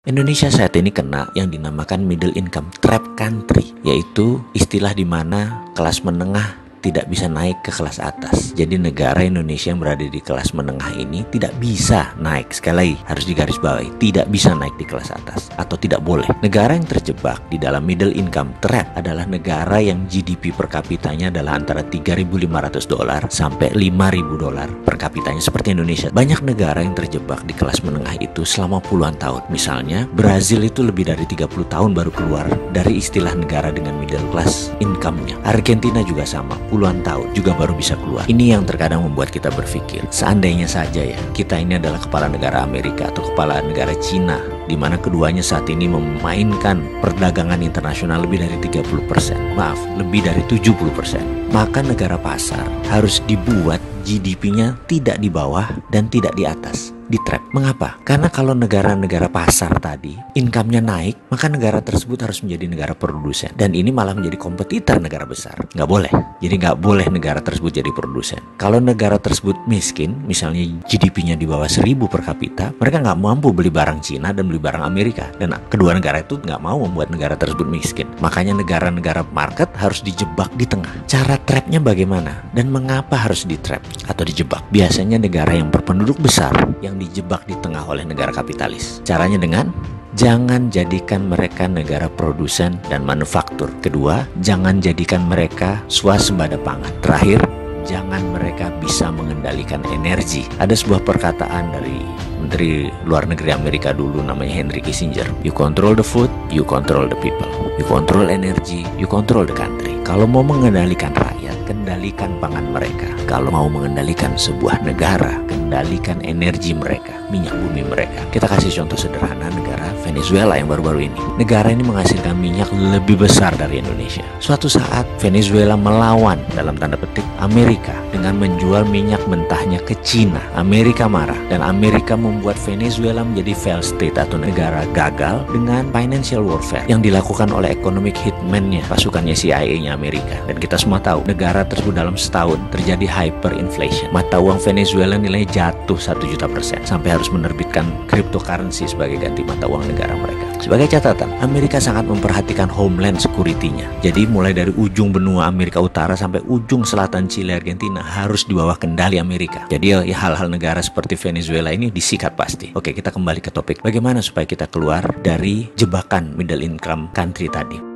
Indonesia saat ini kena yang dinamakan middle income trap country, yaitu istilah di mana kelas menengah tidak bisa naik ke kelas atas. Jadi negara Indonesia yang berada di kelas menengah ini tidak bisa naik. Sekali lagi harus digarisbawahi, tidak bisa naik di kelas atas atau tidak boleh. Negara yang terjebak di dalam middle income trap adalah negara yang GDP per kapitanya adalah antara $3.500 sampai $5.000 per kapitanya seperti Indonesia. Banyak negara yang terjebak di kelas menengah itu selama puluhan tahun. Misalnya Brazil itu lebih dari 30 tahun baru keluar dari istilah negara dengan middle class income-nya. Argentina juga sama, puluhan tahun juga baru bisa keluar. Ini yang terkadang membuat kita berpikir, seandainya saja ya kita ini adalah kepala negara Amerika atau kepala negara Cina, di mana keduanya saat ini memainkan perdagangan internasional lebih dari 30%, lebih dari 70%. Maka negara pasar harus dibuat GDP-nya tidak di bawah dan tidak di atas, di trap. Mengapa? Karena kalau negara-negara pasar tadi income-nya naik, maka negara tersebut harus menjadi negara produsen. Dan ini malah menjadi kompetitor negara besar. Nggak boleh. Jadi nggak boleh negara tersebut jadi produsen. Kalau negara tersebut miskin, misalnya GDP-nya di bawah 1.000 per kapita, mereka nggak mampu beli barang Cina dan beli barang Amerika. Dan kedua negara itu nggak mau membuat negara tersebut miskin. Makanya negara-negara market harus dijebak di tengah. Cara trapnya bagaimana? Dan mengapa harus di trap atau dijebak? Biasanya negara yang berpenduduk besar yang dijebak di tengah oleh negara kapitalis. Caranya dengan jangan jadikan mereka negara produsen dan manufaktur. Kedua, jangan jadikan mereka swasembada pangan. Terakhir, jangan mereka bisa mengendalikan energi. Ada sebuah perkataan dari Menteri Luar Negeri Amerika dulu namanya Henry Kissinger. You control the food, you control the people. You control energy, you control the country. Kalau mau mengendalikan rakyat, kendalikan pangan mereka. Kalau mau mengendalikan sebuah negara, kendalikan energi mereka, minyak bumi mereka. Kita kasih contoh sederhana negara Venezuela yang baru-baru ini. Negara ini menghasilkan minyak lebih besar dari Indonesia. Suatu saat Venezuela melawan dalam tanda petik Amerika dengan menjual minyak mentahnya ke Cina. Amerika marah dan Amerika membuat Venezuela menjadi failed state atau negara gagal dengan financial warfare yang dilakukan oleh economic hitman-nya, pasukannya CIA-nya Amerika. Dan kita semua tahu negara tersebut dalam setahun terjadi hyperinflation. Mata uang Venezuela nilainya jatuh 1.000.000% sampai harus menerbitkan cryptocurrency sebagai ganti mata uang negara mereka. Sebagai catatan, Amerika sangat memperhatikan homeland security-nya. Jadi mulai dari ujung benua Amerika Utara sampai ujung selatan Chile, Argentina harus di bawah kendali Amerika. Jadi ya hal-hal negara seperti Venezuela ini disikat pasti. Oke, kita kembali ke topik. Bagaimana supaya kita keluar dari jebakan middle income country tadi?